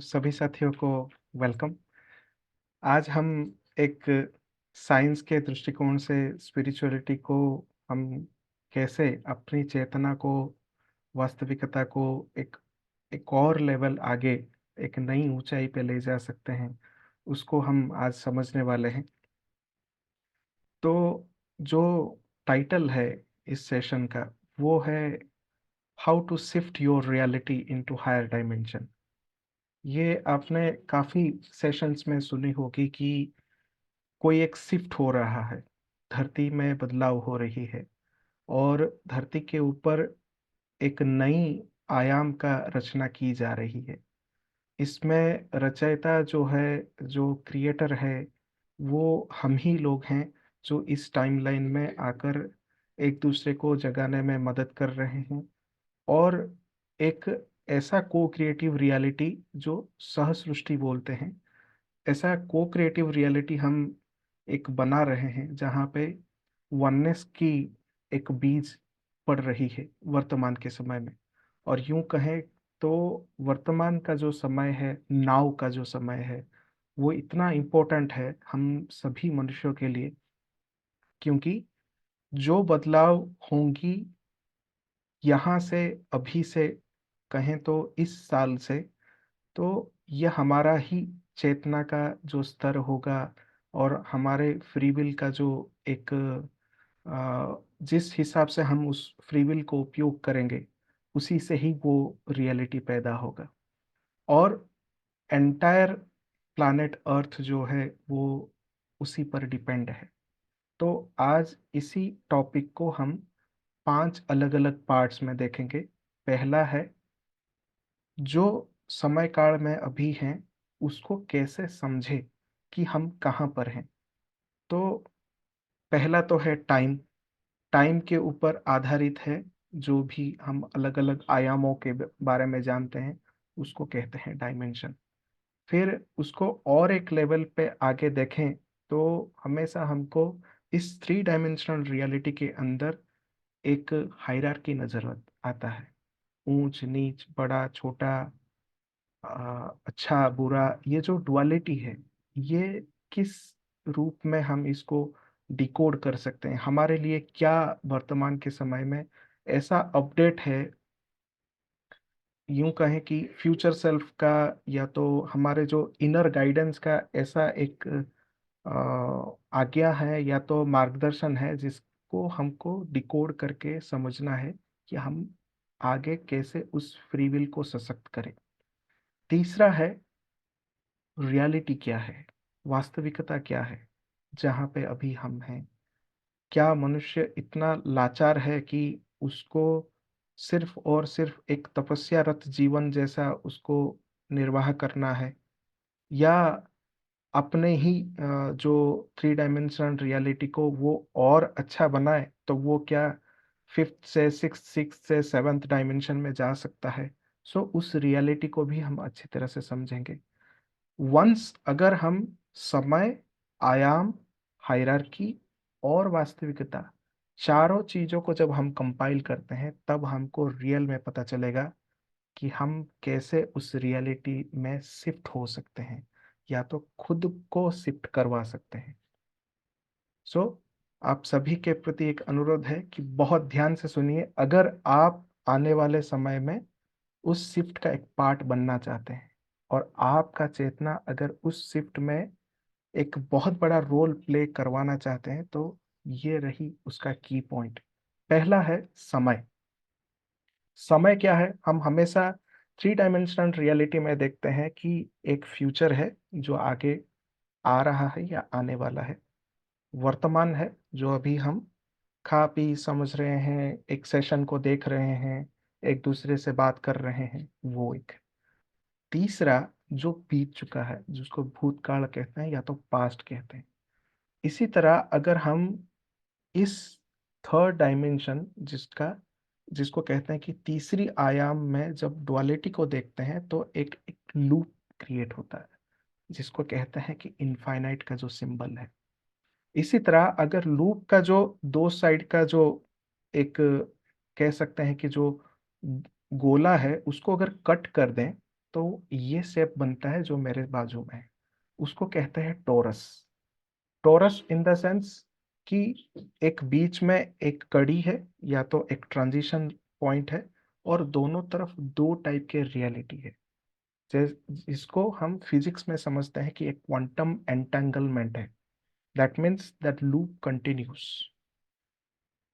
सभी साथियों को वेलकम। आज हम एक साइंस के दृष्टिकोण से स्पिरिचुअलिटी को हम कैसे अपनी चेतना को, वास्तविकता को एक एक और लेवल आगे, एक नई ऊंचाई पे ले जा सकते हैं, उसको हम आज समझने वाले हैं। तो जो टाइटल है इस सेशन का, वो है how to shift your reality into higher dimension. ये आपने काफ़ी सेशंस में सुनी होगी कि कोई एक शिफ्ट हो रहा है, धरती में बदलाव हो रही है और धरती के ऊपर एक नई आयाम का रचना की जा रही है। इसमें रचयिता जो है, जो क्रिएटर है, वो हम ही लोग हैं जो इस टाइमलाइन में आकर एक दूसरे को जगाने में मदद कर रहे हैं और एक ऐसा को क्रिएटिव रियलिटी जो सह सृष्टि बोलते हैं, ऐसा को क्रिएटिव रियलिटी हम एक बना रहे हैं जहाँ पे वननेस की एक बीज पड़ रही है वर्तमान के समय में। और यूं कहें तो वर्तमान का जो समय है, नाव का जो समय है, वो इतना इम्पोर्टेंट है हम सभी मनुष्यों के लिए, क्योंकि जो बदलाव होंगी यहाँ से, अभी से, कहें तो इस साल से, तो ये हमारा ही चेतना का जो स्तर होगा और हमारे फ्री विल का जो एक जिस हिसाब से हम उस फ्री विल को उपयोग करेंगे, उसी से ही वो रियलिटी पैदा होगा। और एंटायर प्लैनेट अर्थ जो है वो उसी पर डिपेंड है। तो आज इसी टॉपिक को हम 5 अलग अलग पार्ट्स में देखेंगे। पहला है, जो समय काल में अभी हैं उसको कैसे समझे कि हम कहाँ पर हैं। तो पहला तो है टाइम। टाइम के ऊपर आधारित है जो भी हम अलग अलग आयामों के बारे में जानते हैं, उसको कहते हैं डायमेंशन। फिर उसको और एक लेवल पे आगे देखें तो हमेशा हमको इस 3 डायमेंशनल रियलिटी के अंदर एक हायरार्की नजर आता है। ऊंच नीच, बड़ा छोटा, अच्छा बुरा, ये जो डुअलिटी है, ये किस रूप में हम इसको डिकोड कर सकते हैं, हमारे लिए क्या वर्तमान के समय में ऐसा अपडेट है, यूं कहें कि फ्यूचर सेल्फ का, या तो हमारे जो इनर गाइडेंस का ऐसा एक आज्ञा है या तो मार्गदर्शन है जिसको हमको डिकोड करके समझना है कि हम आगे कैसे उस फ्री विल को सशक्त करें। तीसरा है, रियलिटी क्या है, वास्तविकता क्या है जहाँ पे अभी हम हैं। क्या मनुष्य इतना लाचार है कि उसको सिर्फ और सिर्फ एक तपस्यारत जीवन जैसा उसको निर्वाह करना है, या अपने ही जो 3 डायमेंशनल रियलिटी को वो और अच्छा बनाए तो वो क्या फिफ्थ से सिक्स से सेवन्थ डायमेंशन में जा सकता है। सो उस रियलिटी को भी हम अच्छी तरह से समझेंगे। वंस अगर हम समय, आयाम, हायरार्की और वास्तविकता, चारों चीजों को जब हम कंपाइल करते हैं तब हमको रियल में पता चलेगा कि हम कैसे उस रियलिटी में शिफ्ट हो सकते हैं या तो खुद को शिफ्ट करवा सकते हैं। सो आप सभी के प्रति एक अनुरोध है कि बहुत ध्यान से सुनिए। अगर आप आने वाले समय में उस शिफ्ट का एक पार्ट बनना चाहते हैं और आपका चेतना अगर उस शिफ्ट में एक बहुत बड़ा रोल प्ले करवाना चाहते हैं, तो ये रही उसका की पॉइंट। पहला है समय। समय क्या है, हम हमेशा 3 डायमेंशनल रियलिटी में देखते हैं कि एक फ्यूचर है जो आगे आ रहा है या आने वाला है। वर्तमान है जो अभी हम खा पी समझ रहे हैं, एक सेशन को देख रहे हैं, एक दूसरे से बात कर रहे हैं, वो एक। तीसरा जो बीत चुका है, जिसको भूतकाल कहते हैं या तो पास्ट कहते हैं। इसी तरह अगर हम इस थर्ड डायमेंशन, जिसको कहते हैं कि तीसरी आयाम में जब डुअलिटी को देखते हैं तो एक लूप क्रिएट होता है जिसको कहते हैं कि इनफाइनाइट का जो सिंबल है। इसी तरह अगर लूप का जो दो साइड का जो एक, कह सकते हैं कि जो गोला है, उसको अगर कट कर दें तो ये शेप बनता है जो मेरे बाजू में है, उसको कहते हैं torus. Torus in the sense कि एक बीच में एक कड़ी है या तो एक ट्रांजिशन पॉइंट है, और दोनों तरफ दो टाइप के रियलिटी है। जिसको हम फिजिक्स में समझते हैं कि एक क्वांटम एंटेंगलमेंट है। That means that loop continuous.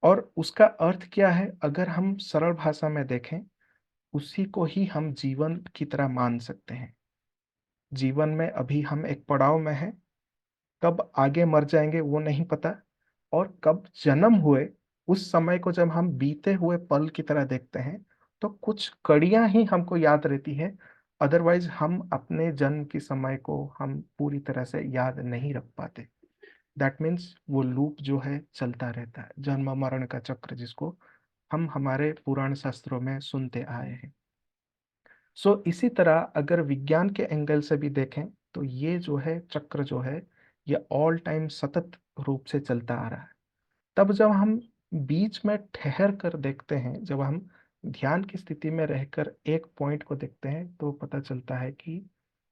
और उसका अर्थ क्या है, अगर हम सरल भाषा में देखें, उसी को ही हम जीवन की तरह मान सकते हैं। जीवन में अभी हम एक पड़ाव में हैं, कब आगे मर जाएंगे वो नहीं पता, और कब जन्म हुए उस समय को जब हम बीते हुए पल की तरह देखते हैं, तो कुछ कड़ियां ही हमको याद रहती है। अदरवाइज हम अपने जन्म की समय को हम पूरी तरह से याद नहीं रख पाते। दैट मीन्स वो लूप जो है चलता रहता है, जन्म मरण का चक्र, जिसको हम हमारे पुराण शास्त्रों में सुनते आए हैं। इसी तरह अगर विज्ञान के एंगल से भी देखें, तो ये जो है चक्र जो है, ये ऑल टाइम सतत रूप से चलता आ रहा है। तब जब हम बीच में ठहर कर देखते हैं, जब हम ध्यान की स्थिति में रहकर एक पॉइंट को देखते हैं, तो पता चलता है कि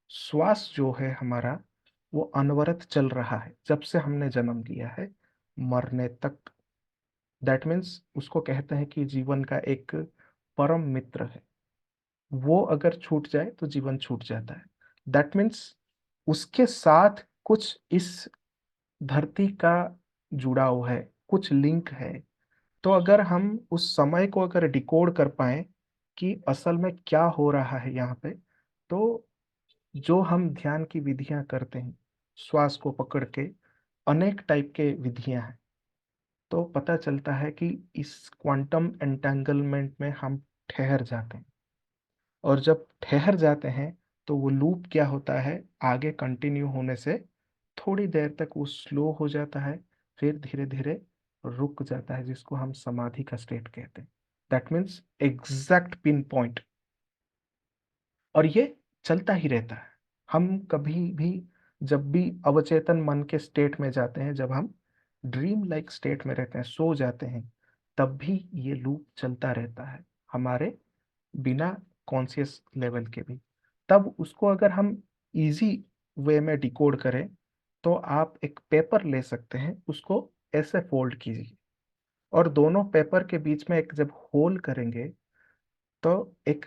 श्वास जो है हमारा, वो अनवरत चल रहा है जब से हमने जन्म लिया है मरने तक। दैट मीन्स उसको कहते हैं कि जीवन का एक परम मित्र है। वो अगर छूट जाए तो जीवन छूट जाता है। दैट मीन्स उसके साथ कुछ इस धरती का जुड़ाव है, कुछ लिंक है। तो अगर हम उस समय को अगर डिकोड कर पाए कि असल में क्या हो रहा है यहाँ पे, तो जो हम ध्यान की विधियां करते हैं, श्वास को पकड़ के, अनेक टाइप के विधियां हैं, तो पता चलता है कि इस क्वांटम एंटेंगलमेंट में हम ठहर जाते हैं। और जब ठहर जाते हैं, तो वो लूप क्या होता है, आगे कंटिन्यू होने से थोड़ी देर तक वो स्लो हो जाता है, फिर धीरे धीरे रुक जाता है, जिसको हम समाधि का स्टेट कहते हैं। That means exact pin point. और ये चलता ही रहता है। हम कभी भी जब भी अवचेतन मन के स्टेट में जाते हैं, जब हम ड्रीम लाइक स्टेट में रहते हैं, सो जाते हैं, तब भी ये लूप चलता रहता है हमारे बिना कॉन्शियस लेवल के भी। तब उसको अगर हम इजी वे में डिकोड करें, तो आप एक पेपर ले सकते हैं, उसको ऐसे फोल्ड कीजिए, और दोनों पेपर के बीच में एक जब होल करेंगे, तो एक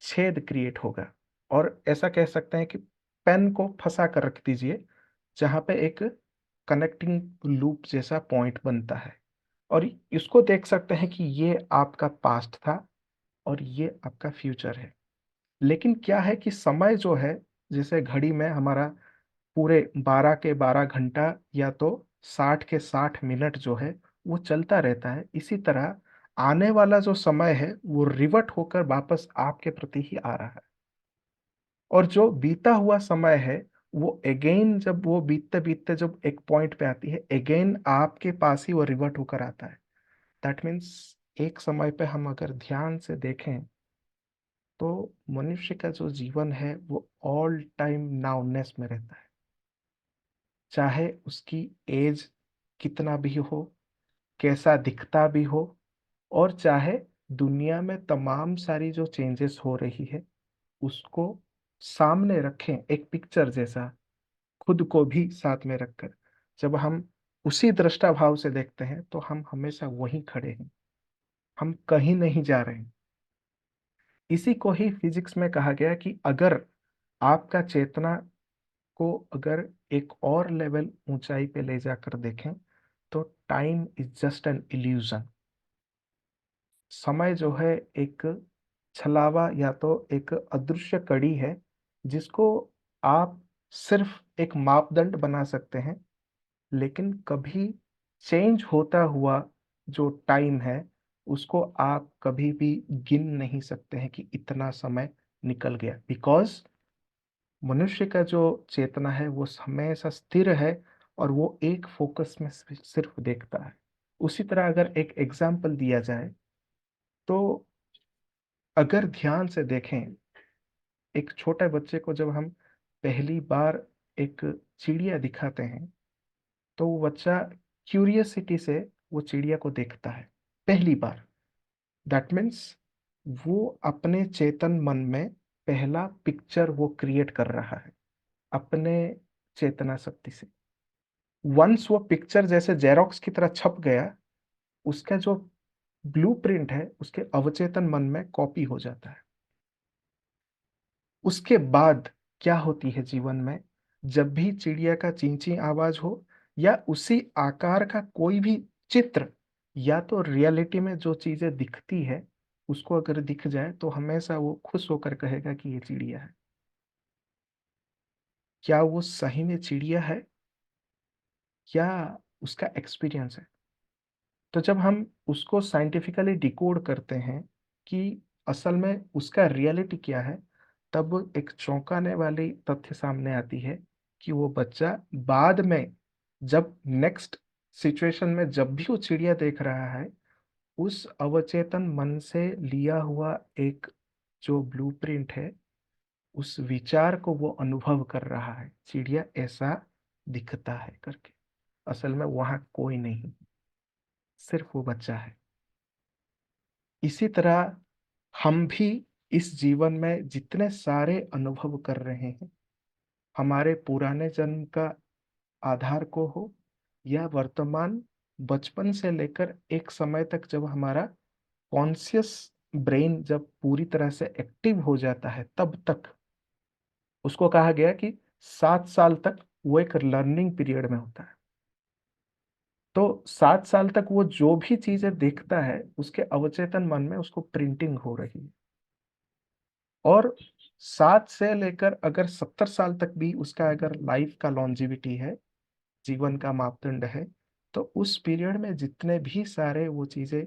छेद क्रिएट होगा। और ऐसा कह सकते हैं कि पेन को फंसा कर रख दीजिए, जहां पे एक कनेक्टिंग लूप जैसा पॉइंट बनता है। और इसको देख सकते हैं कि ये आपका पास्ट था और ये आपका फ्यूचर है। लेकिन क्या है कि समय जो है, जैसे घड़ी में हमारा पूरे 12 के 12 घंटा या तो 60 के 60 मिनट जो है, वो चलता रहता है, इसी तरह आने वाला जो समय है वो रिवर्ट होकर वापस आपके प्रति ही आ रहा है। और जो बीता हुआ समय है, वो अगेन जब वो बीतते बीतते जब एक पॉइंट पे आती है, अगेन आपके पास ही वो रिवर्ट होकर आता है। दैट मीन्स एक समय पे हम अगर ध्यान से देखें, तो मनुष्य का जो जीवन है वो ऑल टाइम नाउनेस में रहता है। चाहे उसकी एज कितना भी हो, कैसा दिखता भी हो, और चाहे दुनिया में तमाम सारी जो चेंजेस हो रही है, उसको सामने रखें एक पिक्चर जैसा, खुद को भी साथ में रखकर। जब हम उसी दृष्टा भाव से देखते हैं, तो हम हमेशा वहीं खड़े हैं, हम कहीं नहीं जा रहे हैं। इसी को ही फिजिक्स में कहा गया कि अगर आपका चेतना को अगर एक और लेवल ऊंचाई पे ले जाकर देखें, तो time is just an illusion. समय जो है एक छलावा या तो एक अदृश्य कड़ी है, जिसको आप सिर्फ एक मापदंड बना सकते हैं। लेकिन कभी चेंज होता हुआ जो टाइम है, उसको आप कभी भी गिन नहीं सकते हैं कि इतना समय निकल गया, बिकॉज मनुष्य का जो चेतना है वो हमेशा स्थिर है, और वो एक फोकस में सिर्फ देखता है। उसी तरह अगर एक एग्जाम्पल दिया जाए, तो अगर ध्यान से देखें, एक छोटे बच्चे को जब हम पहली बार एक चिड़िया दिखाते हैं, तो वो बच्चा क्यूरियसिटी से वो चिड़िया को देखता है पहली बार। दैट मीन्स वो अपने चेतन मन में पहला पिक्चर वो क्रिएट कर रहा है अपने चेतना शक्ति से। वंस वो पिक्चर जैसे जेरोक्स की तरह छप गया, उसका जो ब्लूप्रिंट है उसके अवचेतन मन में कॉपी हो जाता है। उसके बाद क्या होती है जीवन में, जब भी चिड़िया का चींची आवाज हो या उसी आकार का कोई भी चित्र, या तो रियलिटी में जो चीजें दिखती है उसको अगर दिख जाए तो हमेशा वो खुश होकर कहेगा कि ये चिड़िया है। क्या वो सही में चिड़िया है या उसका एक्सपीरियंस है? तो जब हम उसको साइंटिफिकली डिकोड करते हैं कि असल में उसका रियलिटी क्या है, तब एक चौंकाने वाली तथ्य सामने आती है कि वो बच्चा बाद में, जब नेक्स्ट सिचुएशन में जब भी वो चिड़िया देख रहा है, उस अवचेतन मन से लिया हुआ एक जो ब्लूप्रिंट है, उस विचार को वो अनुभव कर रहा है, चिड़िया ऐसा दिखता है करके। असल में वहां कोई नहीं, सिर्फ वो बच्चा है। इसी तरह हम भी इस जीवन में जितने सारे अनुभव कर रहे हैं, हमारे पुराने जन्म का आधार को हो या वर्तमान, बचपन से लेकर एक समय तक जब हमारा कॉन्शियस ब्रेन जब पूरी तरह से एक्टिव हो जाता है, तब तक उसको कहा गया कि 7 साल तक वो एक लर्निंग पीरियड में होता है। तो 7 साल तक वो जो भी चीजें देखता है उसके अवचेतन मन में उसको प्रिंटिंग हो रही है। और 7 से लेकर अगर 70 साल तक भी उसका अगर लाइफ का लॉन्जिविटी है, जीवन का मापदंड है, तो उस पीरियड में जितने भी सारे वो चीजें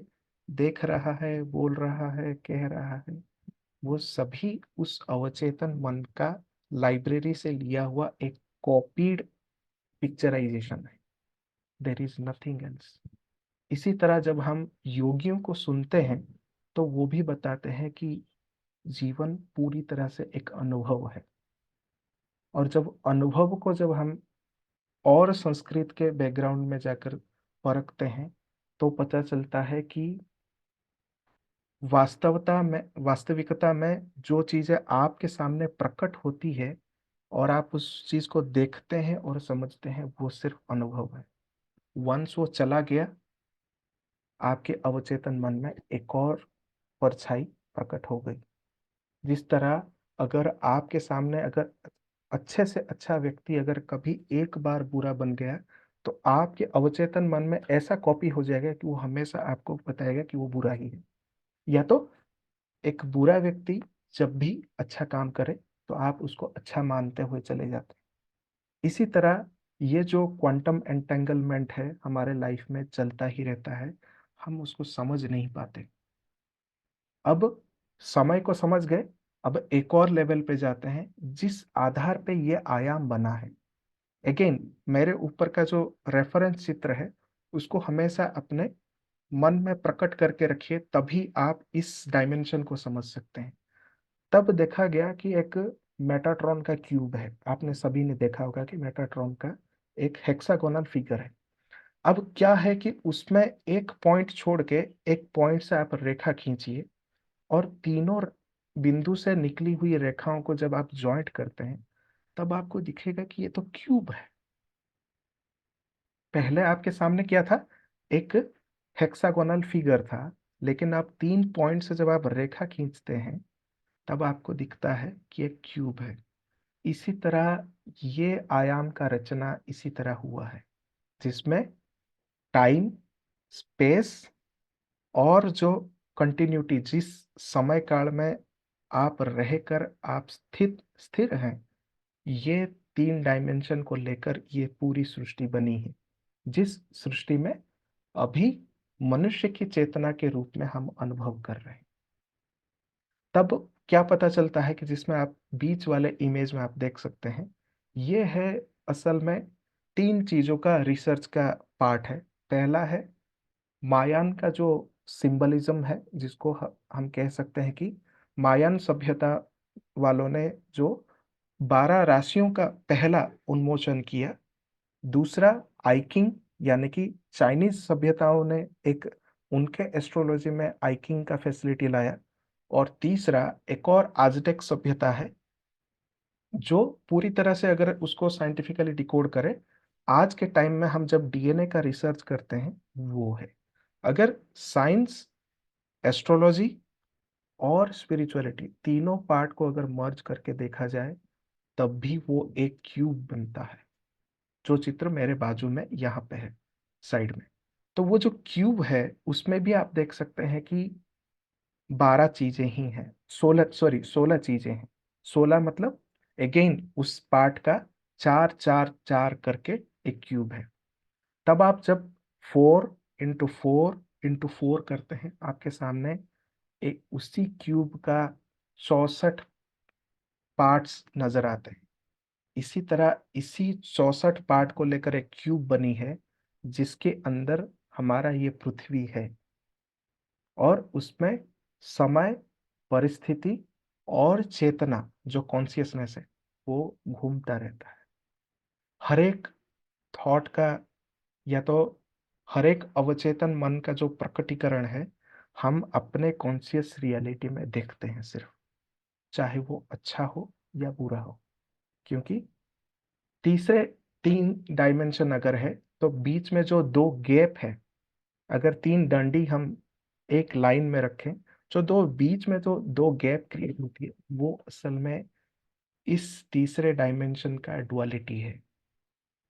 देख रहा है, बोल रहा है, कह रहा है, वो सभी उस अवचेतन मन का लाइब्रेरी से लिया हुआ एक कॉपीड पिक्चराइजेशन है। There is nothing else. इसी तरह जब हम योगियों को सुनते हैं तो वो भी बताते हैं कि जीवन पूरी तरह से एक अनुभव है। और जब अनुभव को जब हम और संस्कृत के बैकग्राउंड में जाकर परखते हैं, तो पता चलता है कि वास्तविकता में जो चीजें आपके सामने प्रकट होती है और आप उस चीज को देखते हैं और समझते हैं, वो सिर्फ अनुभव है। वंस वो चला गया, आपके अवचेतन मन में एक और परछाई प्रकट हो गई। जिस तरह अगर आपके सामने अगर अच्छे से अच्छा व्यक्ति अगर कभी एक बार बुरा बन गया, तो आपके अवचेतन मन में ऐसा कॉपी हो जाएगा कि वो हमेशा आपको बताएगा कि वो बुरा ही है। या तो एक बुरा व्यक्ति जब भी अच्छा काम करे तो आप उसको अच्छा मानते हुए चले जाते हैं। इसी तरह ये जो क्वांटम एंटेंगलमेंट है हमारे लाइफ में चलता ही रहता है, हम उसको समझ नहीं पाते। अब समय को समझ गए, अब एक और लेवल पे जाते हैं जिस आधार पे ये आयाम बना है। अगेन, मेरे ऊपर का जो रेफरेंस चित्र है उसको हमेशा अपने मन में प्रकट करके रखिए, तभी आप इस डायमेंशन को समझ सकते हैं। तब देखा गया कि एक मेटाट्रॉन का क्यूब है। आपने सभी ने देखा होगा कि मेटाट्रॉन का एक हेक्सागोनल फिगर है। अब क्या है कि उसमें एक पॉइंट छोड़ के एक पॉइंट से आप रेखा खींचिए, और तीनों बिंदु से निकली हुई रेखाओं को जब आप ज्वाइंट करते हैं, तब आपको दिखेगा कि ये तो क्यूब है। पहले आपके सामने क्या था? एक हेक्सागोनल फिगर था। लेकिन आप 3 पॉइंट से जब आप रेखा खींचते हैं, तब आपको दिखता है कि एक क्यूब है। इसी तरह ये आयाम का रचना इसी तरह हुआ है, जिसमें टाइम, स्पेस और जो कंटिन्यूटी, जिस समय काल में आप रहकर आप स्थिर हैं, ये 3 डायमेंशन को लेकर ये पूरी सृष्टि बनी है, जिस सृष्टि में अभी मनुष्य की चेतना के रूप में हम अनुभव कर रहे हैं। तब क्या पता चलता है कि जिसमें आप बीच वाले इमेज में आप देख सकते हैं, ये है असल में 3 चीजों का रिसर्च का पार्ट है। पहला है मायान का जो सिंबलिज्म है, जिसको हम कह सकते हैं कि मायान सभ्यता वालों ने जो 12 राशियों का पहला उन्मोचन किया। दूसरा, आइकिंग, यानी कि चाइनीज सभ्यताओं ने एक उनके एस्ट्रोलॉजी में आइकिंग का फैसिलिटी लाया। और तीसरा एक और आजटेक सभ्यता है, जो पूरी तरह से अगर उसको साइंटिफिकली डिकोड करें, आज के टाइम में हम जब डीएनए का रिसर्च करते हैं वो है। अगर साइंस, एस्ट्रोलॉजी और स्पिरिचुअलिटी तीनों पार्ट को अगर मर्ज करके देखा जाए, तब भी वो एक क्यूब बनता है, जो चित्र मेरे बाजू में यहाँ पे है साइड में। तो वो जो क्यूब है उसमें भी आप देख सकते हैं कि 12 चीजें ही हैं, 16 चीजें हैं। 16 मतलब अगेन उस पार्ट का 4 4 4 करके एक क्यूब है। तब आप जब 4 इंटू 4 इंटू 4 करते हैं, आपके सामने एक उसी क्यूब का 64 पार्ट्स नजर आते हैं। इसी तरह इसी 64 पार्ट को लेकर एक क्यूब बनी है, जिसके अंदर हमारा ये पृथ्वी है, और उसमें समय, परिस्थिति और चेतना जो कॉन्शियसनेस है वो घूमता रहता है। हर एक थॉट का, या तो हर एक अवचेतन मन का जो प्रकटीकरण है, हम अपने कॉन्शियस रियलिटी में देखते हैं सिर्फ, चाहे वो अच्छा हो या बुरा हो। क्योंकि तीसरे 3 डायमेंशन अगर है, तो बीच में जो 2 गैप है, अगर 3 डंडी हम एक लाइन में रखें, जो दो बीच में जो 2 गैप क्रिएट होती है, वो असल में इस तीसरे डायमेंशन का डुअलिटी है,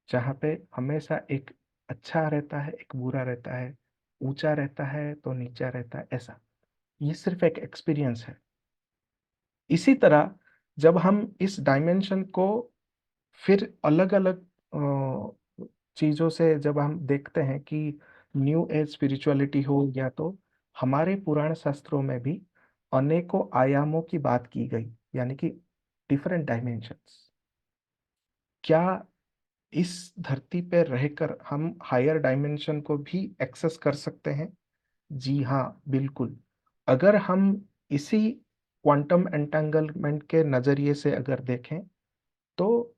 जहाँ पे हमेशा एक अच्छा रहता है, एक बुरा रहता है, ऊंचा रहता है तो नीचा रहता है, ऐसा। ये सिर्फ एक एक्सपीरियंस है। इसी तरह जब हम इस डायमेंशन को फिर अलग अलग चीजों से जब हम देखते हैं कि न्यू एज स्पिरिचुअलिटी हो, या तो हमारे पुराण शास्त्रों में भी अनेकों आयामों की बात की गई, यानी कि डिफरेंट डायमेंशंस। क्या इस धरती पर रहकर हम हायर डायमेंशन को भी एक्सेस कर सकते हैं? जी हाँ, बिल्कुल। अगर हम इसी क्वांटम एंटेंगलमेंट के नजरिए से अगर देखें, तो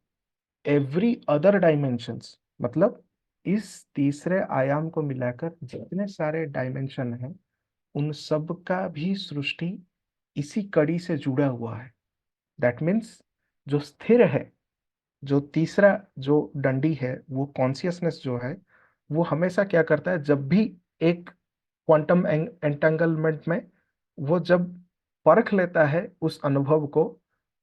एवरी अदर डायमेंशंस, मतलब इस तीसरे आयाम को मिलाकर जितने सारे डायमेंशन हैं, उन सब का भी सृष्टि इसी कड़ी से जुड़ा हुआ है। दैट मीन्स जो स्थिर है, जो तीसरा जो डंडी है, वो कॉन्शियसनेस जो है, वो हमेशा क्या करता है, जब भी एक क्वांटम एंटेंगलमेंट में वो जब परख लेता है उस अनुभव को,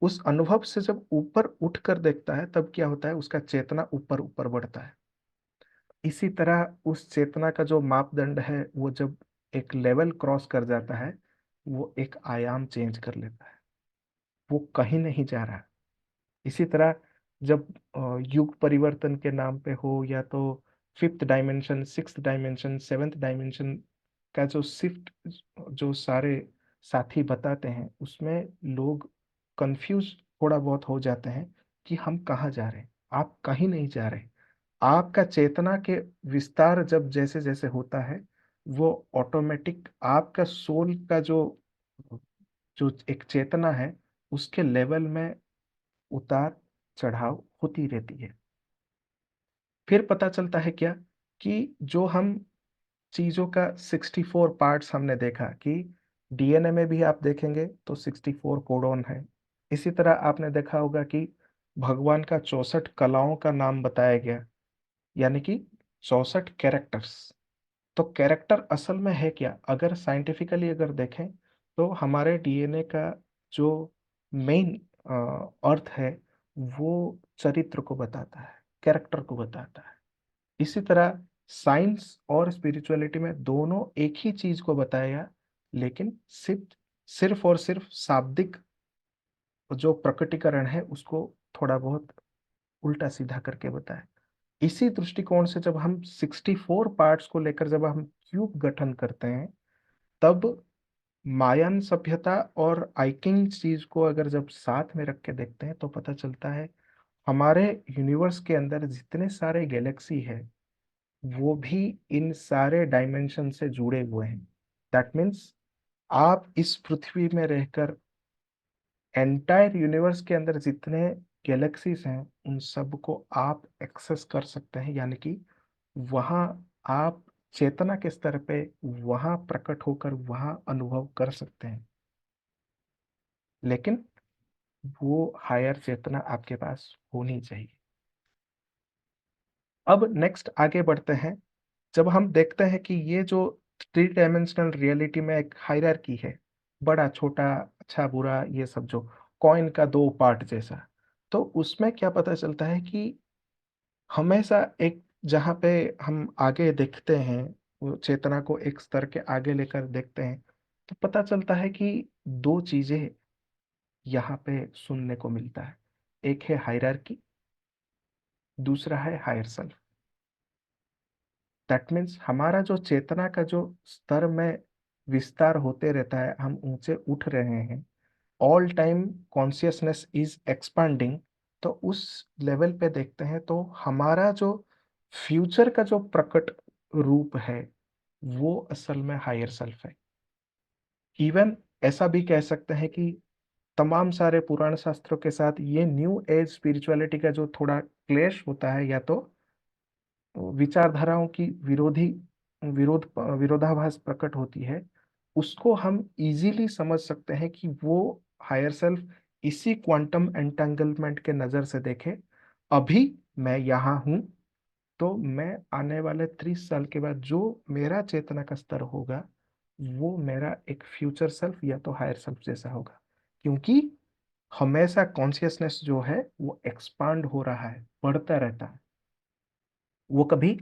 उस अनुभव से जब ऊपर उठ कर देखता है, तब क्या होता है, उसका चेतना ऊपर ऊपर बढ़ता है। इसी तरह उस चेतना का जो मापदंड है, वो जब एक लेवल क्रॉस कर जाता है, वो एक आयाम चेंज कर लेता है, वो कहीं नहीं जा रहा। इसी तरह जब युग परिवर्तन के नाम पे हो, या तो fifth dimension, sixth dimension, seventh dimension का जो शिफ्ट, जो सारे साथी बताते हैं, उसमें लोग कंफ्यूज थोड़ा बहुत हो जाते हैं कि हम कहाँ जा रहे हैं। आप कहीं नहीं जा रहे। आपका चेतना के विस्तार जब जैसे जैसे होता है, वो ऑटोमेटिक आपका सोल का जो जो एक चेतना है, उसके लेवल में उतार चढ़ाव होती रहती है। फिर पता चलता है क्या, कि जो हम चीजों का 64 पार्ट्स हमने देखा, कि डीएनए में भी आप देखेंगे तो 64 कोडॉन है। इसी तरह आपने देखा होगा कि भगवान का 64 कलाओं का नाम बताया गया, यानी कि 64 कैरेक्टर्स। तो कैरेक्टर असल में है क्या, अगर साइंटिफिकली अगर देखें, तो हमारे डीएनए का जो मेन अर्थ है, वो चरित्र को बताता है, कैरेक्टर को बताता है। इसी तरह साइंस और स्पिरिचुअलिटी में दोनों एक ही चीज को बताया, लेकिन सिर्फ सिर्फ और सिर्फ शाब्दिक जो प्रकटीकरण है, उसको थोड़ा बहुत उल्टा सीधा करके बताया। इसी दृष्टिकोण से जब हम 64 पार्ट्स को लेकर जब हम क्यूब गठन करते हैं, तब मायन सभ्यता और आइकिंग चीज को अगर जब साथ में रख के देखते हैं, तो पता चलता है हमारे यूनिवर्स के अंदर जितने सारे गैलेक्सी है, वो भी इन सारे डायमेंशन से जुड़े हुए हैं। दैट मीन्स आप इस पृथ्वी में रहकर एंटायर यूनिवर्स के अंदर जितने गैलेक्सीज हैं, उन सब को आप एक्सेस कर सकते हैं, यानी कि वहाँ आप चेतना के स्तर पे वहाँ प्रकट होकर वहाँ अनुभव कर सकते हैं। लेकिन वो हायर चेतना आपके पास होनी चाहिए। अब नेक्स्ट आगे बढ़ते हैं। जब हम देखते हैं कि ये जो थ्री डायमेंशनल रियलिटी में एक हायरार्की है, बड़ा छोटा, अच्छा बुरा, ये सब जो कॉइन का दो पार्ट जैसा, तो उसमें क्या पता चलता है कि हमेशा एक, जहाँ पे हम आगे देखते हैं, वो चेतना को एक स्तर के आगे लेकर देखते हैं, तो पता चलता है कि दो चीजें यहाँ पे सुनने को मिलता है। एक है हायरार्की, दूसरा है हायर सेल्फ। दैट मीन्स हमारा जो चेतना का जो स्तर में विस्तार होते रहता है, हम ऊंचे उठ रहे हैं, all time consciousness is expanding. तो उस लेवल पे देखते हैं तो हमारा जो फ्यूचर का जो प्रकट रूप है, वो असल में हायर सेल्फ है। इवन ऐसा भी कह सकते हैं कि तमाम सारे पुराण शास्त्रों के साथ ये न्यू एज स्पिरिचुअलिटी का जो थोड़ा क्लेश होता है, या तो विचारधाराओं की विरोधाभास प्रकट होती है, उसको हम इजीली समझ सकते हैं कि वो हायर सेल्फ इसी क्वांटम एंटेंगलमेंट के नजर से देखे। अभी मैं यहाँ हूँ, तो मैं आने वाले 30 साल के बाद जो मेरा चेतना का स्तर होगा, वो मेरा एक फ्यूचर सेल्फ या तो हायर सेल्फ जैसा होगा। क्योंकि हमेशा कॉन्शियसनेस जो है वो एक्सपांड हो रहा है, बढ़ता रहता है। वो कभी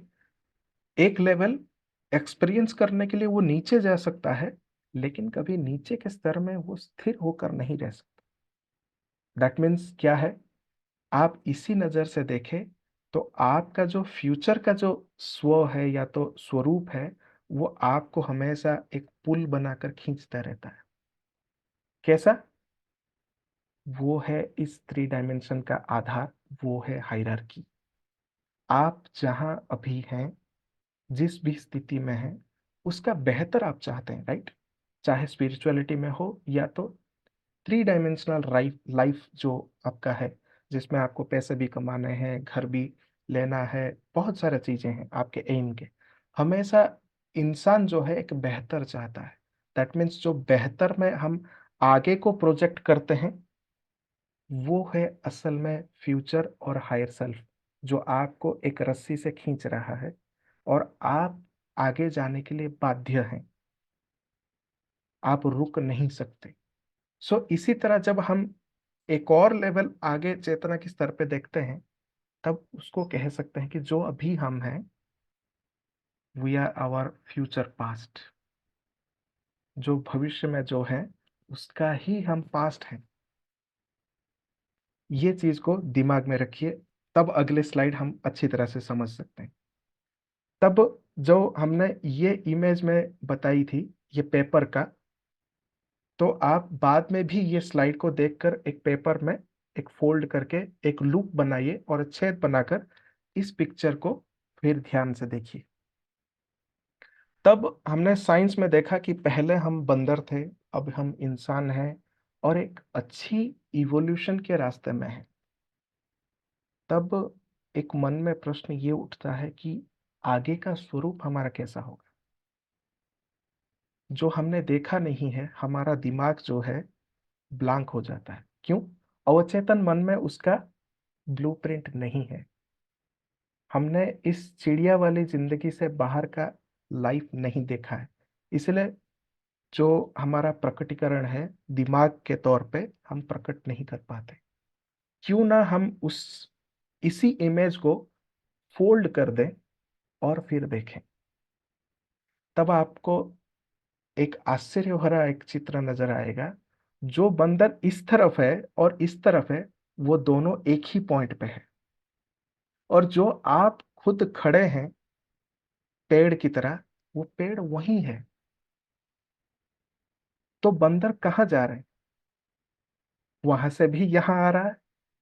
एक लेवल एक्सपीरियंस करने के लिए वो नीचे जा सकता है, लेकिन कभी नीचे के स्तर में वो स्थिर होकर नहीं रह सकता। दैट मीन्स क्या है, आप इसी नजर से देखें तो आपका जो फ्यूचर का जो स्व है या तो स्वरूप है, वो आपको हमेशा एक पुल बनाकर खींचता रहता है। कैसा? वो है इस थ्री डायमेंशन का आधार, वो है हायरार्की। आप जहां अभी हैं, जिस भी स्थिति में हैं, उसका बेहतर आप चाहते हैं, राइट? चाहे स्पिरिचुअलिटी में हो या तो थ्री डायमेंशनल लाइफ लाइफ जो आपका है, जिसमें आपको पैसे भी कमाने हैं, घर भी लेना है, बहुत सारी चीजें हैं आपके एम के। हमेशा इंसान जो है एक बेहतर चाहता है। दैट मीन्स जो बेहतर में हम आगे को प्रोजेक्ट करते हैं, वो है असल में फ्यूचर और हायर सेल्फ, जो आपको एक रस्सी से खींच रहा है और आप आगे जाने के लिए बाध्य हैं, आप रुक नहीं सकते। सो इसी तरह जब हम एक और लेवल आगे चेतना के स्तर पे देखते हैं, तब उसको कह सकते हैं कि जो अभी हम हैं, we are our future past. जो भविष्य में जो है, उसका ही हम पास्ट हैं। ये चीज को दिमाग में रखिए, तब अगले स्लाइड हम अच्छी तरह से समझ सकते हैं। तब जो हमने ये इमेज में बताई थी, ये पेपर का, तो आप बाद में भी ये स्लाइड को देखकर एक पेपर में एक फोल्ड करके एक लूप बनाइए और छेद बनाकर इस पिक्चर को फिर ध्यान से देखिए। तब हमने साइंस में देखा कि पहले हम बंदर थे, अब हम इंसान हैं और एक अच्छी इवोल्यूशन के रास्ते में हैं। तब एक मन में प्रश्न ये उठता है कि आगे का स्वरूप हमारा कैसा होगा? जो हमने देखा नहीं है, हमारा दिमाग जो है ब्लैंक हो जाता है। क्यों? अवचेतन मन में उसका ब्लूप्रिंट नहीं है। हमने इस चिड़िया वाली जिंदगी से बाहर का लाइफ नहीं देखा है। इसलिए जो हमारा प्रकटीकरण है दिमाग के तौर पे, हम प्रकट नहीं कर पाते। क्यों ना हम उस इसी इमेज को फोल्ड कर दें और फिर देखें। तब आपको एक आश्चर्य भरा एक चित्र नजर आएगा। जो बंदर इस तरफ है और इस तरफ है, वो दोनों एक ही पॉइंट पे है। और जो आप खुद खड़े हैं पेड़ की तरह, वो पेड़ वही है। तो बंदर कहाँ जा रहे हैं? वहां से भी यहाँ आ रहा है,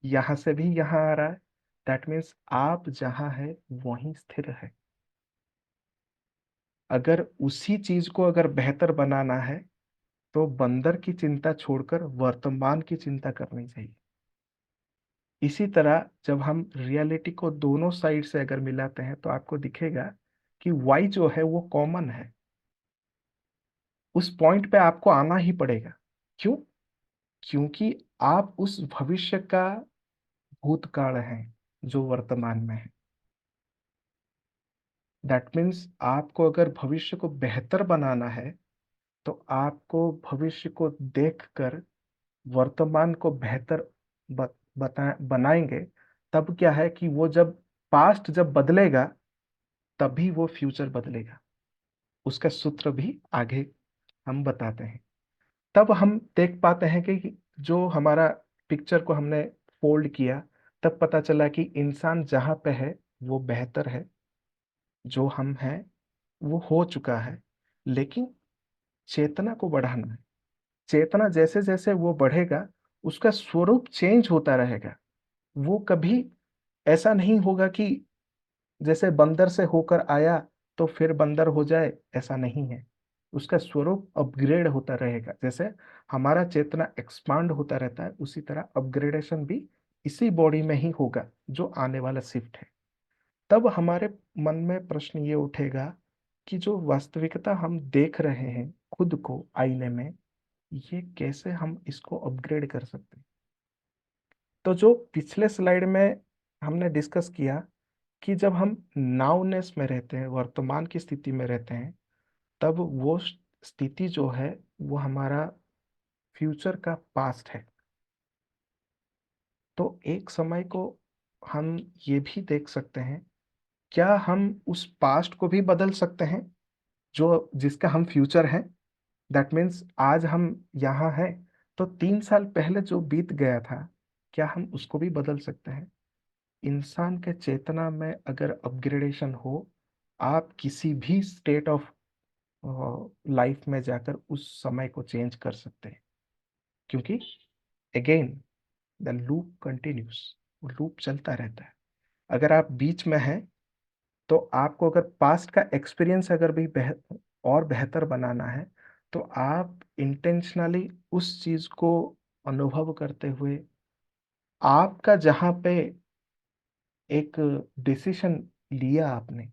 यहां से भी यहाँ आ रहा है। दैट मीन्स आप जहां है वहीं स्थिर है। अगर उसी चीज को अगर बेहतर बनाना है, तो बंदर की चिंता छोड़कर वर्तमान की चिंता करनी चाहिए। इसी तरह जब हम रियलिटी को दोनों साइड से अगर मिलाते हैं, तो आपको दिखेगा कि वाई जो है वो कॉमन है। उस पॉइंट पे आपको आना ही पड़ेगा। क्यों? क्योंकि आप उस भविष्य का भूतकाल हैं जो वर्तमान में है। दैट मीन्स आपको अगर भविष्य को बेहतर बनाना है तो आपको भविष्य को देखकर वर्तमान को बेहतर बनाएंगे। तब क्या है कि वो जब पास्ट जब बदलेगा तभी वो फ्यूचर बदलेगा। उसका सूत्र भी आगे हम बताते हैं। तब हम देख पाते हैं कि जो हमारा पिक्चर को हमने फोल्ड किया, तब पता चला कि इंसान जहाँ पे है वो बेहतर है, जो हम हैं वो हो चुका है। लेकिन चेतना को बढ़ाना है। चेतना जैसे जैसे वो बढ़ेगा उसका स्वरूप चेंज होता रहेगा। वो कभी ऐसा नहीं होगा कि जैसे बंदर से होकर आया तो फिर बंदर हो जाए, ऐसा नहीं है। उसका स्वरूप अपग्रेड होता रहेगा। जैसे हमारा चेतना एक्सपांड होता रहता है, उसी तरह अपग्रेडेशन भी इसी बॉडी में ही होगा जो आने वाला शिफ्ट है। तब हमारे मन में प्रश्न ये उठेगा कि जो वास्तविकता हम देख रहे हैं खुद को आईने में, ये कैसे हम इसको अपग्रेड कर सकते हैं। तो जो पिछले स्लाइड में हमने डिस्कस किया कि जब हम नाउनेस में रहते हैं, वर्तमान की स्थिति में रहते हैं, तब वो स्थिति जो है वो हमारा फ्यूचर का पास्ट है। तो एक समय को हम ये भी देख सकते हैं, क्या हम उस पास्ट को भी बदल सकते हैं जो जिसका हम फ्यूचर हैं। दैट मीन्स आज हम यहाँ हैं, तो 3 साल पहले जो बीत गया था, क्या हम उसको भी बदल सकते हैं। इंसान के चेतना में अगर अपग्रेडेशन हो, आप किसी भी स्टेट ऑफ लाइफ में जाकर उस समय को चेंज कर सकते हैं। क्योंकि again the loop continuous, loop चलता रहता है। अगर आप बीच में हैं तो आपको अगर पास्ट का एक्सपीरियंस अगर भी और बेहतर बनाना है, तो आप इंटेंशनली उस चीज को अनुभव करते हुए आपका जहाँ पे एक डिसीजन लिया आपने,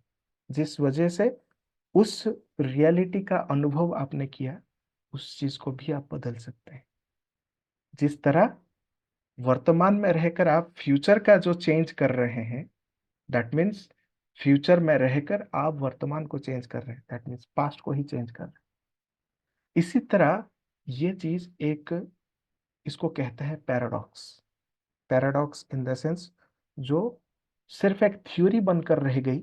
जिस वजह से उस रियलिटी का अनुभव आपने किया, उस चीज को भी आप बदल सकते हैं। जिस तरह वर्तमान में रहकर आप फ्यूचर का जो चेंज कर रहे हैं, दैट मीन्स फ्यूचर में रहकर आप वर्तमान को चेंज कर रहे हैं, दैट मीन्स पास्ट को ही चेंज कर रहे हैं। इसी तरह ये चीज एक, इसको कहते हैं paradox. Paradox in the sense जो सिर्फ एक थ्योरी बनकर रह गई,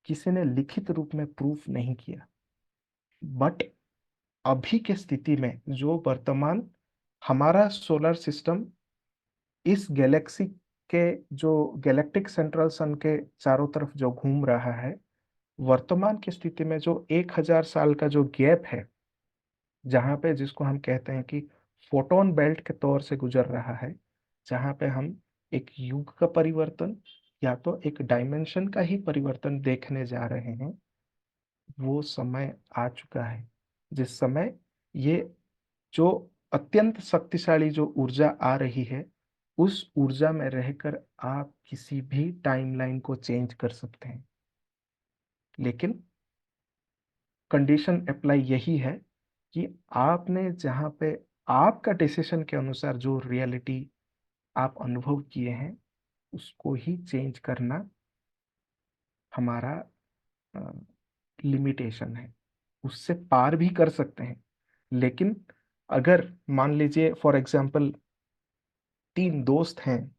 किसी ने लिखित रूप में प्रूफ नहीं किया। बट अभी के स्थिति में जो वर्तमान हमारा सोलर सिस्टम इस गैलेक्सी के, जो गैलेक्टिक सेंट्रल सन के चारों तरफ जो घूम रहा है, वर्तमान की स्थिति में जो 1,000 साल का जो गैप है, जहाँ पे जिसको हम कहते हैं कि फोटोन बेल्ट के तौर से गुजर रहा है, जहाँ पे हम एक युग का परिवर्तन या तो एक डायमेंशन का ही परिवर्तन देखने जा रहे हैं, वो समय आ चुका है जिस समय ये जो अत्यंत शक्तिशाली जो ऊर्जा आ रही है, उस ऊर्जा में रहकर आप किसी भी टाइमलाइन को चेंज कर सकते हैं। लेकिन कंडीशन अप्लाई यही है कि आपने जहाँ पे आपका डिसीजन के अनुसार जो रियलिटी आप अनुभव किए हैं, उसको ही चेंज करना हमारा लिमिटेशन है। उससे पार भी कर सकते हैं, लेकिन अगर मान लीजिए फॉर एग्जांपल 3 दोस्त हैं,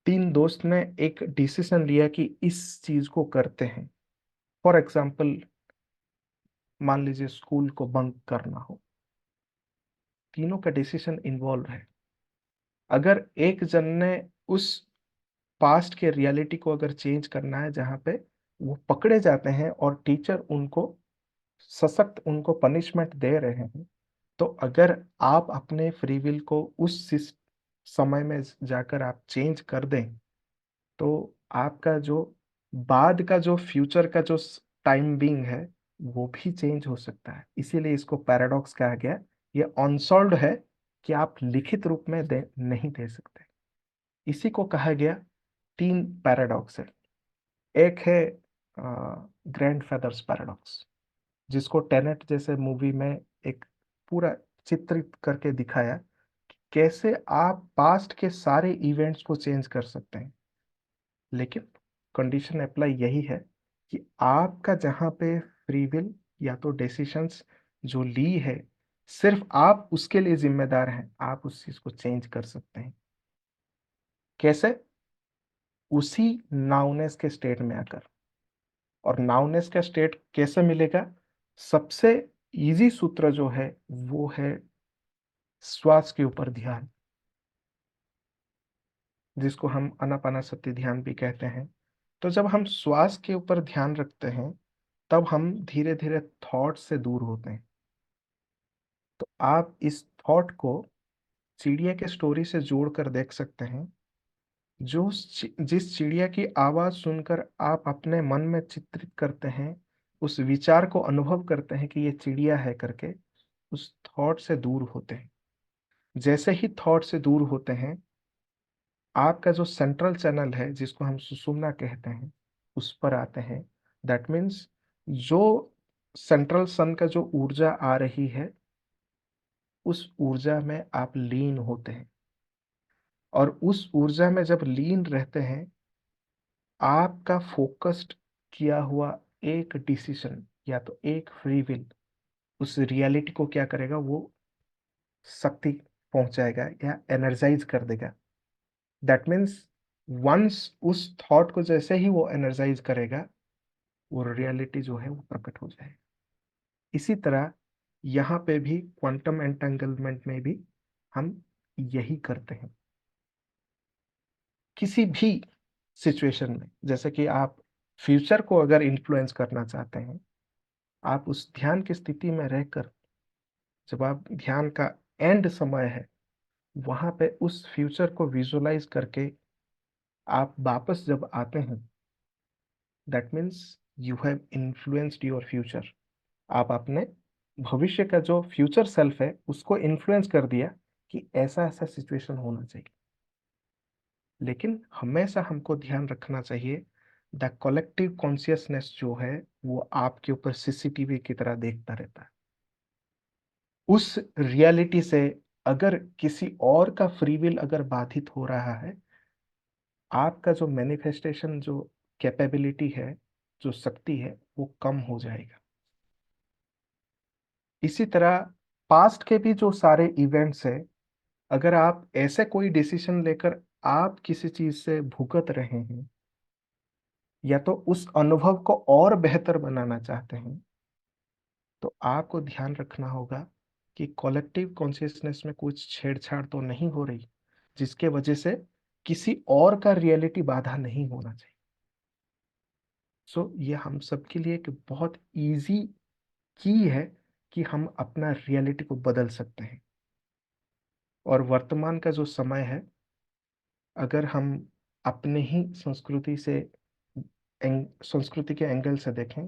3 दोस्त ने एक डिसीजन लिया कि इस चीज को करते हैं। फॉर एग्जांपल मान लीजिए स्कूल को बंक करना हो, तीनों का डिसीजन इन्वॉल्व है। अगर एक जन ने उस पास्ट के रियलिटी को अगर चेंज करना है जहाँ पे वो पकड़े जाते हैं और टीचर उनको सशक्त उनको पनिशमेंट दे रहे हैं, तो अगर आप अपने फ्री विल को उस समय में जाकर आप चेंज कर दें, तो आपका जो बाद का जो फ्यूचर का जो टाइम बीइंग है, वो भी चेंज हो सकता है। इसीलिए इसको पैराडॉक्स कहा गया। ये अनसॉल्व्ड है कि आप लिखित रूप में नहीं दे सकते। इसी को कहा गया 3 पैराडॉक्स है। एक है ग्रैंड फादर्स पैराडॉक्स, जिसको टेनेट जैसे मूवी में एक पूरा चित्रित करके दिखाया कि कैसे आप पास्ट के सारे इवेंट्स को चेंज कर सकते हैं। लेकिन कंडीशन अप्लाई यही है कि आपका जहां पे फ्री विल या तो डिसीशंस जो ली है, सिर्फ आप उसके लिए जिम्मेदार हैं, आप उस चीज को चेंज कर सकते हैं। कैसे? उसी नाउनेस के स्टेट में आकर। और नाउनेस का स्टेट कैसे मिलेगा? सबसे इजी सूत्र जो है वो है श्वास के ऊपर ध्यान, जिसको हम अनापानासति ध्यान भी कहते हैं। तो जब हम श्वास के ऊपर ध्यान रखते हैं, तब हम धीरे धीरे थॉट से दूर होते हैं। तो आप इस थॉट को चिड़िया के स्टोरी से जोड़कर देख सकते हैं। जिस चिड़िया की आवाज सुनकर आप अपने मन में चित्रित करते हैं, उस विचार को अनुभव करते हैं कि ये चिड़िया है करके, उस थॉट से दूर होते हैं। जैसे ही थॉट से दूर होते हैं, आपका जो सेंट्रल चैनल है जिसको हम सुषुम्ना कहते हैं, उस पर आते हैं। दैट मीन्स जो सेंट्रल सन का जो ऊर्जा आ रही है, उस ऊर्जा में आप लीन होते हैं। और उस ऊर्जा में जब लीन रहते हैं, आपका फोकस्ड किया हुआ एक डिसीजन या तो एक फ्री विल उस रियलिटी को क्या करेगा, वो शक्ति पहुंचाएगा या एनर्जाइज कर देगा। दैट मीन्स वंस उस थॉट को जैसे ही वो एनर्जाइज करेगा, वो रियलिटी जो है वो प्रकट हो जाएगा। इसी तरह यहाँ पे भी क्वांटम एंटेंगलमेंट में भी हम यही करते हैं। किसी भी सिचुएशन में, जैसे कि आप फ्यूचर को अगर इन्फ्लुएंस करना चाहते हैं, आप उस ध्यान की स्थिति में रहकर, जब आप ध्यान का एंड समय है, वहां पे उस फ्यूचर को विजुअलाइज करके आप वापस जब आते हैं, that means you have influenced your future. आप अपने भविष्य का जो फ्यूचर सेल्फ है उसको इन्फ्लुएंस कर दिया कि ऐसा ऐसा सिचुएशन होना चाहिए। लेकिन हमेशा हमको ध्यान रखना चाहिए, द कलेक्टिव कॉन्शियसनेस जो है वो आपके ऊपर सीसीटीवी की तरह देखता रहता है। उस रियलिटी से अगर किसी और का फ्री विल अगर बाधित हो रहा है, आपका जो मैनिफेस्टेशन जो कैपेबिलिटी है, जो शक्ति है, वो कम हो जाएगा। इसी तरह पास्ट के भी जो सारे इवेंट्स है, अगर आप ऐसे कोई डिसीजन लेकर आप किसी चीज से भुगत रहे हैं या तो उस अनुभव को और बेहतर बनाना चाहते हैं, तो आपको ध्यान रखना होगा कि कॉलेक्टिव कॉन्शियसनेस में कुछ छेड़छाड़ तो नहीं हो रही, जिसके वजह से किसी और का रियलिटी बाधा नहीं होना चाहिए। सो ये हम सबके लिए एक बहुत इजी की है कि हम अपना रियलिटी को बदल सकते हैं। और वर्तमान का जो समय है, अगर हम अपने ही संस्कृति के एंगल से देखें,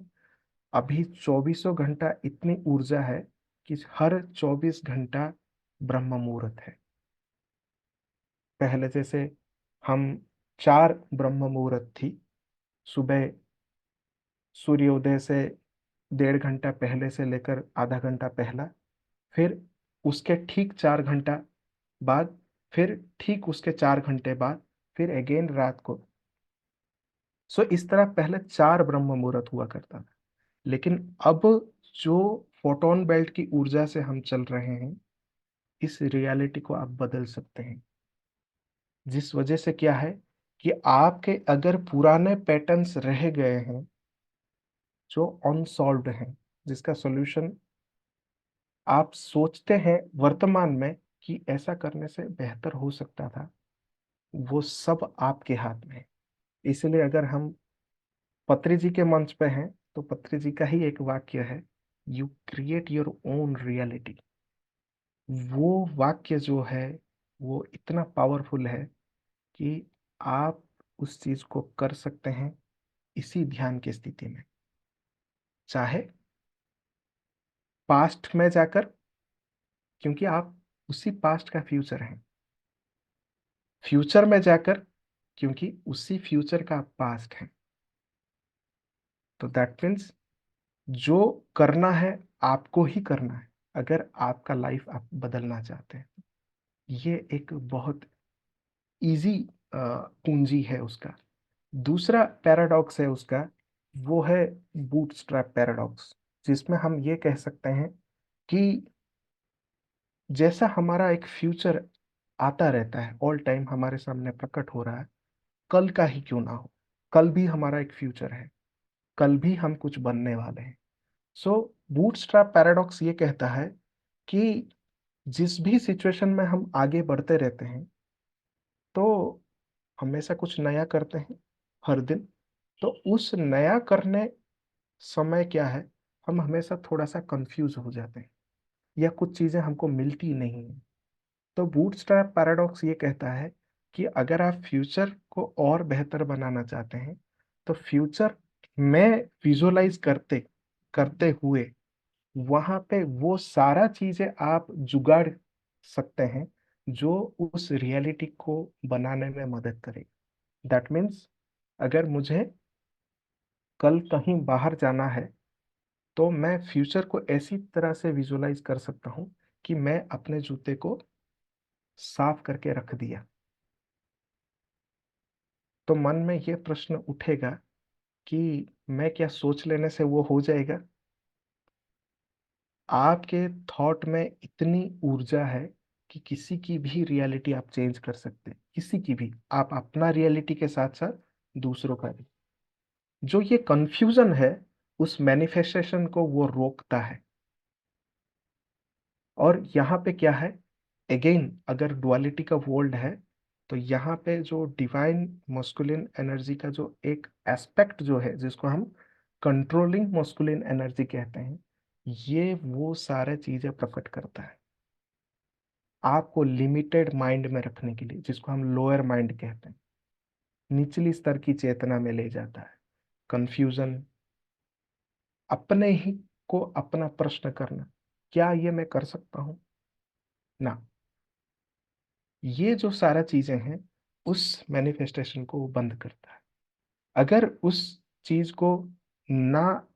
अभी चौबीसों घंटा इतनी ऊर्जा है कि हर 24 घंटा ब्रह्म मुहूर्त है। पहले जैसे हम 4 ब्रह्म मुहूर्त थी, सुबह सूर्योदय से 1.5 घंटा पहले से लेकर आधा घंटा पहला, फिर उसके ठीक 4 घंटा बाद, फिर ठीक उसके 4 घंटे बाद, फिर अगेन रात को। सो इस तरह पहले 4 ब्रह्म मुहूर्त हुआ करता था। लेकिन अब जो फोटोन बेल्ट की ऊर्जा से हम चल रहे हैं, इस रियलिटी को आप बदल सकते हैं। जिस वजह से क्या है कि आपके अगर पुराने पैटर्न्स रह गए हैं जो अनसॉल्व्ड हैं, जिसका सॉल्यूशन आप सोचते हैं वर्तमान में कि ऐसा करने से बेहतर हो सकता था, वो सब आपके हाथ में है। इसलिए अगर हम पत्री जी के मंच पे हैं, तो पत्री जी का ही एक वाक्य है, you create your own reality. वो वाक्य जो है वो इतना पावरफुल है कि आप उस चीज को कर सकते हैं इसी ध्यान की स्थिति में। चाहे पास्ट में जाकर, क्योंकि आप उसी पास्ट का फ्यूचर हैं। फ्यूचर में जाकर, क्योंकि उसी फ्यूचर का आप पास्ट हैं। तो दैट मीन्स जो करना है आपको ही करना है। अगर आपका लाइफ आप बदलना चाहते हैं। ये एक बहुत इजी कुंजी है उसका। दूसरा पैराडॉक्स है उसका, वो है बूटस्ट्रैप पैराडॉक्स, जिसमें हम ये कह सकते हैं कि जैसा हमारा एक फ्यूचर आता रहता है, ऑल टाइम हमारे सामने प्रकट हो रहा है, कल का ही क्यों ना हो, कल भी हमारा एक फ्यूचर है, कल भी हम कुछ बनने वाले हैं। सो बूटस्ट्रैप पैराडॉक्स ये कहता है कि जिस भी सिचुएशन में हम आगे बढ़ते रहते हैं, तो हमेशा कुछ नया करते हैं हर दिन, तो उस नया करने समय क्या है, हम हमेशा थोड़ा सा कंफ्यूज हो जाते हैं या कुछ चीजें हमको मिलती नहीं है। तो बूटस्ट्रैप पैराडॉक्स ये कहता है कि अगर आप फ्यूचर को और बेहतर बनाना चाहते हैं, तो फ्यूचर में विजुअलाइज करते करते हुए वहां पे वो सारा चीजें आप जुगाड़ सकते हैं जो उस रियलिटी को बनाने में मदद करे। दैट मीन्स अगर मुझे कल कहीं बाहर जाना है, तो मैं फ्यूचर को ऐसी तरह से विजुअलाइज कर सकता हूँ कि मैं अपने जूते को साफ करके रख दिया। तो मन में ये प्रश्न उठेगा कि मैं क्या सोच लेने से वो हो जाएगा? आपके थॉट में इतनी ऊर्जा है कि किसी की भी रियलिटी आप चेंज कर सकते हैं, किसी की भी, आप अपना रियलिटी के साथ साथ दूसरों का भी। जो ये कंफ्यूजन है, उस मैनिफेस्टेशन को वो रोकता है। और यहाँ पे क्या है, अगेन अगर डुअलिटी का वर्ल्ड है, तो यहाँ पे जो डिवाइन मस्कुलिन एनर्जी का जो एक एस्पेक्ट जो है, जिसको हम कंट्रोलिंग मस्कुलिन एनर्जी कहते हैं, ये वो सारे चीजें प्रकट करता है आपको लिमिटेड माइंड में रखने के लिए, जिसको हम लोअर माइंड कहते हैं, निचली स्तर की चेतना में ले जाता है। कंफ्यूजन, अपने ही को अपना प्रश्न करना, क्या ये मैं कर सकता हूं ना, ये जो सारा चीजें हैं, उस मैनिफेस्टेशन को वो बंद करता है। अगर उस चीज को ना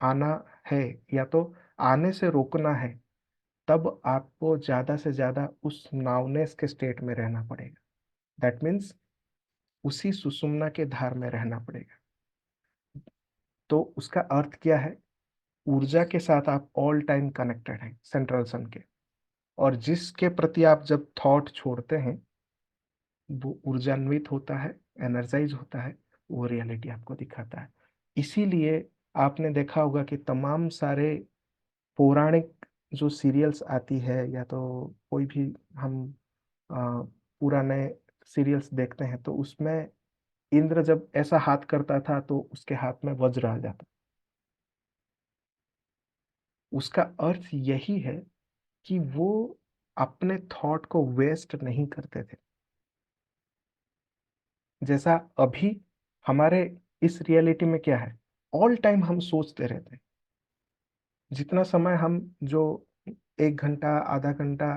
आना है, या तो आने से रोकना है, तब आपको ज्यादा से ज्यादा उस नाउनेस के स्टेट में रहना पड़ेगा। दैट मीन्स उसी सुषुम्ना के धार में रहना पड़ेगा। तो उसका अर्थ क्या है, ऊर्जा के साथ आप ऑल टाइम कनेक्टेड हैं, सेंट्रल सन के। और जिसके प्रति आप जब थॉट छोड़ते हैं, वो ऊर्जान्वित होता है, एनर्जाइज होता है, वो रियलिटी आपको दिखाता है। इसीलिए आपने देखा होगा कि तमाम सारे पौराणिक जो सीरियल्स आती है, या तो कोई भी हम पुराने सीरियल्स देखते हैं, तो उसमें इंद्र जब ऐसा हाथ करता था तो उसके हाथ में वज्र आ जाता। उसका अर्थ यही है कि वो अपने थॉट को वेस्ट नहीं करते थे। जैसा अभी हमारे इस रियलिटी में क्या है, ऑल टाइम हम सोचते रहते हैं। जितना समय हम जो 1 घंटा, आधा घंटा,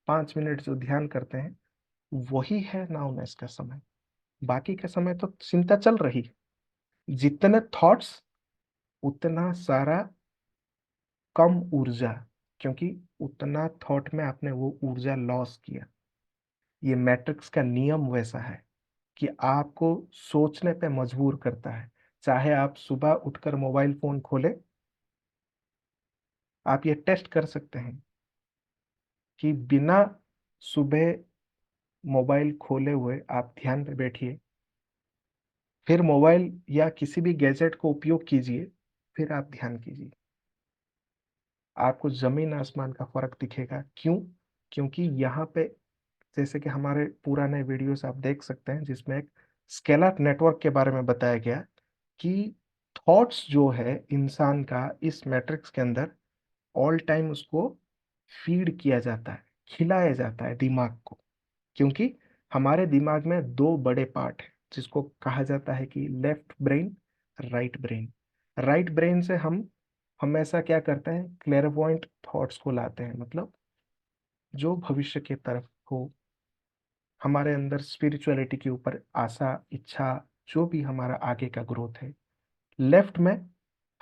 5 मिनट जो ध्यान करते हैं, वही है नाउनेस का समय। बाकी का समय तो चिंता चल रही है। जितने थॉट्स, उतना सारा कम ऊर्जा, क्योंकि उतना थॉट में आपने वो ऊर्जा लॉस किया। ये मैट्रिक्स का नियम वैसा है कि आपको सोचने पे मजबूर करता है। चाहे आप सुबह उठकर मोबाइल फोन खोले, आप ये टेस्ट कर सकते हैं कि बिना सुबह मोबाइल खोले हुए आप ध्यान पे बैठिए, फिर मोबाइल या किसी भी गैजेट को उपयोग कीजिए, फिर आप ध्यान कीजिए। आपको जमीन आसमान का फर्क दिखेगा। क्यों? क्योंकि यहाँ पे, जैसे कि हमारे पुराने वीडियोस आप देख सकते हैं, जिसमें एक स्केलर नेटवर्क के बारे में बताया गया कि थॉट्स जो है इंसान का, इस मैट्रिक्स के अंदर ऑल टाइम उसको फीड किया जाता है, खिलाया जाता है दिमाग को। क्योंकि हमारे दिमाग में दो बड़े पार्ट हैं, जिसको कहा जाता है कि left brain, right brain. Right brain से हम हमेशा क्या करते हैं, क्लेयरवॉइंट थॉट्स को लाते हैं, मतलब जो भविष्य की तरफ हो, हमारे अंदर स्पिरिचुअलिटी के ऊपर आशा, इच्छा, जो भी हमारा आगे का ग्रोथ है। लेफ्ट में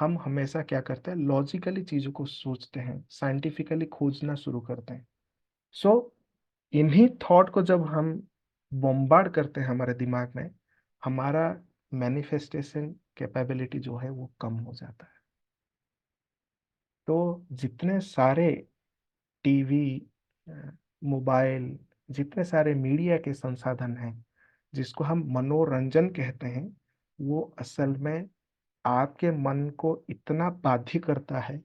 हम हमेशा क्या करते हैं, लॉजिकली चीज़ों को सोचते हैं, साइंटिफिकली खोजना शुरू करते हैं। सो इन्हीं थॉट को जब हम बॉम्बार्ड करते हैं हमारे दिमाग में, हमारा मैनिफेस्टेशन कैपेबिलिटी जो है वो कम हो जाता है। तो जितने सारे टीवी, मोबाइल, जितने सारे मीडिया के संसाधन हैं जिसको हम मनोरंजन कहते हैं, वो असल में आपके मन को इतना बाध्य करता है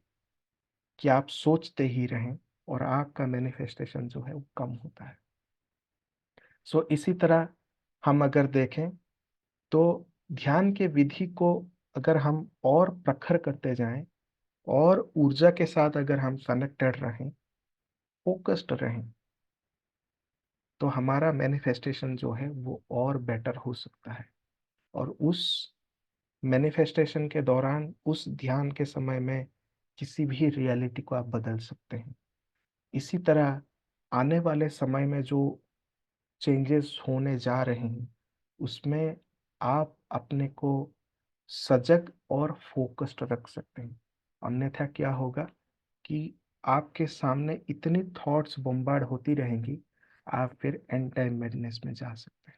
कि आप सोचते ही रहें, और आपका मैनिफेस्टेशन जो है वो कम होता है। सो इसी तरह हम अगर देखें तो ध्यान के विधि को अगर हम और प्रखर करते जाएं, और ऊर्जा के साथ अगर हम कनेक्टेड रहें, फोकस्ड रहें, तो हमारा मैनिफेस्टेशन जो है वो और बेटर हो सकता है। और उस मैनिफेस्टेशन के दौरान, उस ध्यान के समय में किसी भी रियलिटी को आप बदल सकते हैं। इसी तरह आने वाले समय में जो चेंजेस होने जा रहे हैं, उसमें आप अपने को सजग और फोकस्ड रख सकते हैं। अन्यथा क्या होगा कि आपके सामने इतनी थॉट्स बम्बार्ड होती रहेंगी, आप फिर एंड टाइम मैडनेस में जा सकते हैं।